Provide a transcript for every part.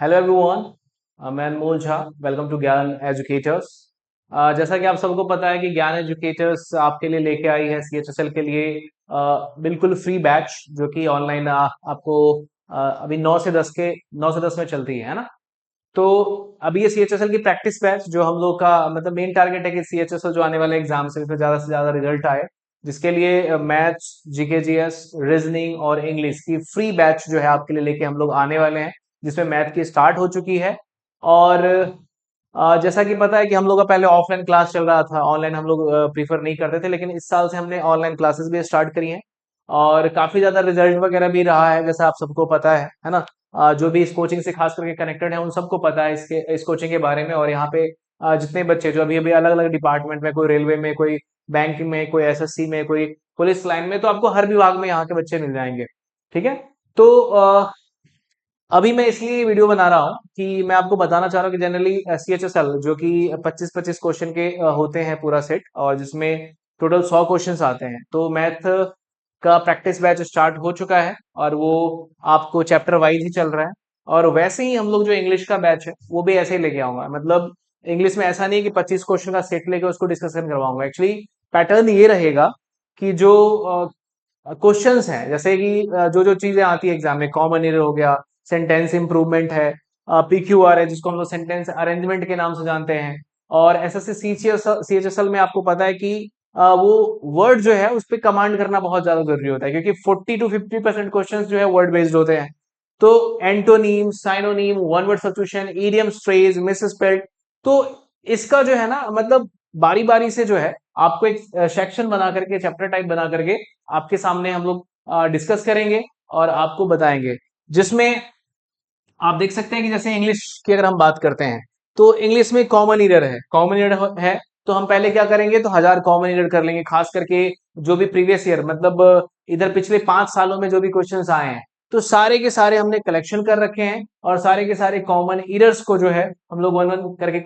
Hello everyone, मैं अनमोल Jha. Welcome to ज्ञान educators. जैसा कि आप सबको पता है कि ज्ञान एजुकेटर्स आपके लिए लेके आई है सीएचएसएल के लिए बिल्कुल फ्री बैच, जो कि ऑनलाइन आपको अभी 9 से 10 में चलती है ना। तो अभी ये सीएचएसएल की प्रैक्टिस बैच, जो हम लोग का मतलब मेन टारगेट है कि सीएचएसएल जो आने वाले एग्जाम से ज्यादा रिजल्ट आए, जिसके लिए मैथ्स, जीके जीएस, रीजनिंग और इंग्लिश की फ्री बैच जो है आपके लिए लेके हम लोग आने वाले हैं, जिसमें मैथ की स्टार्ट हो चुकी है। और जैसा कि पता है कि हम लोग का पहले ऑफलाइन क्लास चल रहा था, ऑनलाइन हम लोग प्रीफर नहीं करते थे, लेकिन इस साल से हमने ऑनलाइन क्लासेस भी स्टार्ट करी हैं और काफी ज्यादा रिजल्ट वगैरह भी रहा है, जैसा आप सबको पता है ना। जो भी इस कोचिंग से खास करके कनेक्टेड है उन सबको पता है इस कोचिंग के बारे में। और यहाँ पे जितने बच्चे जो अभी अभी अलग अलग डिपार्टमेंट में, कोई रेलवे में, कोई बैंक में, कोई एसएससी में, कोई पुलिस लाइन में, तो आपको हर विभाग में यहाँ के बच्चे मिल जाएंगे। ठीक है। तो अभी मैं इसलिए ये वीडियो बना रहा हूँ कि मैं आपको बताना चाह रहा हूँ कि जनरली सीएचएसएल जो कि 25-25 क्वेश्चन के होते हैं पूरा सेट, और जिसमें टोटल 100 क्वेश्चंस आते हैं। तो मैथ का प्रैक्टिस बैच स्टार्ट हो चुका है और वो आपको चैप्टर वाइज ही चल रहा है। और वैसे ही हम लोग जो इंग्लिश का बैच है वो भी ऐसे ही लेके आऊंगा। मतलब इंग्लिश में ऐसा नहीं है कि 25 क्वेश्चन का सेट लेके उसको डिस्कशन करवाऊंगा। एक्चुअली पैटर्न ये रहेगा कि जो क्वेश्चंस हैं, जैसे कि जो जो चीजें आती है एग्जाम में, कॉमन एरर हो गया, सेंटेंस इंप्रूवमेंट है, पीक्यूआर है जिसको हम लोग सेंटेंस अरेंजमेंट के नाम से जानते हैं। और एसएससी सीएचएसएल में आपको पता है कि वो वर्ड जो है उस पर कमांड करना बहुत ज्यादा जरूरी होता है, क्योंकि 40 to 50% क्वेश्चन जो है वर्ड बेस्ड होते हैं। तो antonym, synonym, one word substitution, idiom, phrase, misspelled, तो इसका जो है ना, मतलब बारी बारी से जो है आपको एक सेक्शन बना करके, चैप्टर टाइप बना करके आपके सामने हम लोग डिस्कस करेंगे और आपको बताएंगे, जिसमें आप देख सकते हैं कि जैसे इंग्लिश की अगर हम बात करते हैं, तो इंग्लिश में कॉमन ईरर है, कॉमन ईरर है। तो हम पहले क्या करेंगे, तो 1000 कॉमन ईरर कर लेंगे, खास करके जो भी प्रीवियस ईयर, मतलब इधर पिछले 5 सालों में जो भी क्वेश्चंस आए हैं, तो सारे के सारे हमने कलेक्शन कर रखे हैं और सारे के सारे कॉमन ईरर्स को जो है हम लोग वन वन करके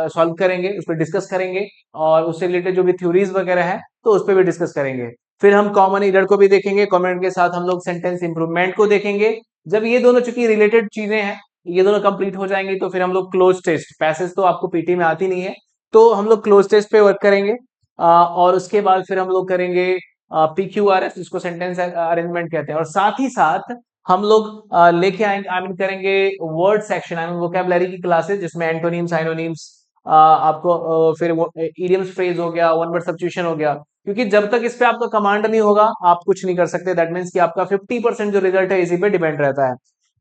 सॉल्व करेंगे, उस पर डिस्कस करेंगे। और उससे रिलेटेड जो भी थ्योरीज वगैरह है तो उस पर भी डिस्कस करेंगे। फिर हम कॉमन ईरर को भी देखेंगे, कॉमन के साथ हम लोग सेंटेंस इंप्रूवमेंट को देखेंगे। जब ये दोनों चूंकि रिलेटेड चीजें हैं, ये दोनों कंप्लीट हो जाएंगी, तो फिर हम लोग क्लोज टेस्ट, पैसेज तो आपको पीटी में आती नहीं है, तो हम लोग क्लोज टेस्ट पे वर्क करेंगे। और उसके बाद फिर हम लोग करेंगे पीक्यूआरएस, जिसको सेंटेंस अरेंजमेंट कहते हैं। और साथ ही साथ हम लोग लेके आएंगे, आई मीन करेंगे word section, I mean vocabulary की क्लासेस, जिसमें एंटोनिम्स, साइनोनिम्स, आपको फिर इडियम्स, फ्रेज हो गया, वन वर्ड सब्स्टिट्यूशन हो गया। क्योंकि जब तक इस पे आपका कमांड नहीं होगा आप कुछ नहीं कर सकते। दैट मीन्स कि आपका 50% जो रिजल्ट है इसी पे डिपेंड रहता है।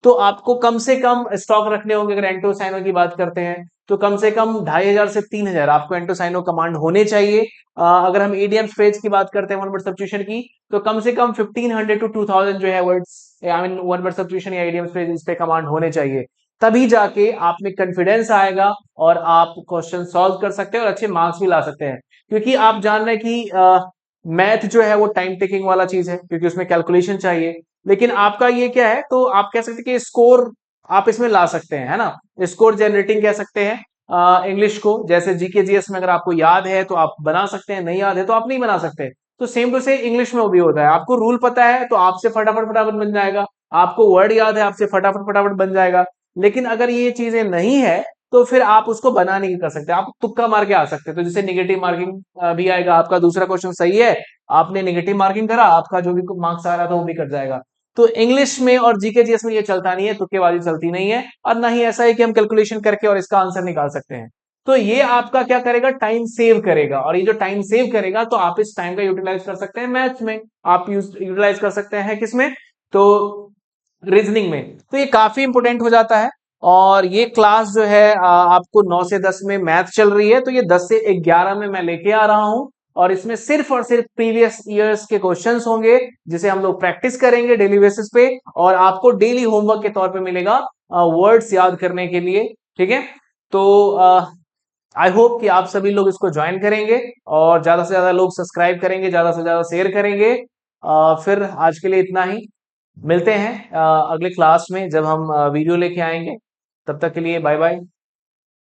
तो आपको कम से कम स्टॉक रखने होंगे। अगर एंटो साइनो की बात करते हैं तो कम से कम 2500 से 3000 आपको एंटो साइनो कमांड होने चाहिए। अगर हम ईडीएम फ्रेज की बात करते हैं, वन वर्ड सब्स्टिट्यूशन की, तो कम से कम 1500 to 2000 जो है words, I mean one word substitution या ईडीएम फ्रेज, इस पे कमांड होने चाहिए। तभी जाके आप में कॉन्फिडेंस आएगा और आप क्वेश्चन सॉल्व कर सकते हैं और अच्छे मार्क्स भी ला सकते हैं। क्योंकि आप जान रहे हैं कि मैथ जो है वो टाइम टेकिंग वाला चीज है, क्योंकि उसमें कैलकुलेशन चाहिए। लेकिन आपका ये क्या है, तो आप कह सकते हैं कि स्कोर आप इसमें ला सकते हैं, है ना। स्कोर जनरेटिंग कह सकते हैं इंग्लिश को। जैसे जीके जीएस में अगर आपको याद है तो आप बना सकते हैं, नहीं याद है तो आप नहीं बना सकते। तो सेम टू से इंग्लिश में वो भी होता है, आपको रूल पता है तो आपसे फटाफट फटाफट बन जाएगा, आपको वर्ड याद है आपसे फटाफट फटाफट बन जाएगा। लेकिन अगर ये चीजें नहीं है तो फिर आप उसको बना नहीं कर सकते, आप तुक्का मार के आ सकते हैं, तो जिससे निगेटिव मार्किंग भी आएगा। आपका दूसरा क्वेश्चन सही है, आपने निगेटिव मार्किंग करा, आपका जो भी मार्क्स आ रहा था वो भी कट जाएगा। तो इंग्लिश में और जीके जीएस में ये चलता नहीं है, तुक्केबाजी चलती नहीं है। और ना ही ऐसा है कि हम कैलकुलेशन करके और इसका आंसर निकाल सकते हैं। तो ये आपका क्या करेगा, टाइम सेव करेगा। और ये जो टाइम सेव करेगा तो आप इस टाइम का यूटिलाइज कर सकते हैं मैथ्स में, आप यूटिलाइज कर सकते हैं किसमें, तो रीजनिंग में। तो ये काफी इंपोर्टेंट हो जाता है। और ये क्लास जो है आपको 9 से 10 में मैथ चल रही है, तो ये 10 से 11 में मैं लेके आ रहा हूं। और इसमें सिर्फ और सिर्फ प्रीवियस ईयर्स के क्वेश्चंस होंगे, जिसे हम लोग प्रैक्टिस करेंगे डेली बेसिस पे। और आपको डेली होमवर्क के तौर पे मिलेगा वर्ड्स याद करने के लिए। ठीक है। तो आई होप कि आप सभी लोग इसको ज्वाइन करेंगे और ज्यादा से ज्यादा लोग सब्सक्राइब करेंगे, ज्यादा से ज्यादा शेयर करेंगे। फिर आज के लिए इतना ही। मिलते हैं अगले क्लास में जब हम वीडियो लेके आएंगे। तब तक के लिए बाय बाय।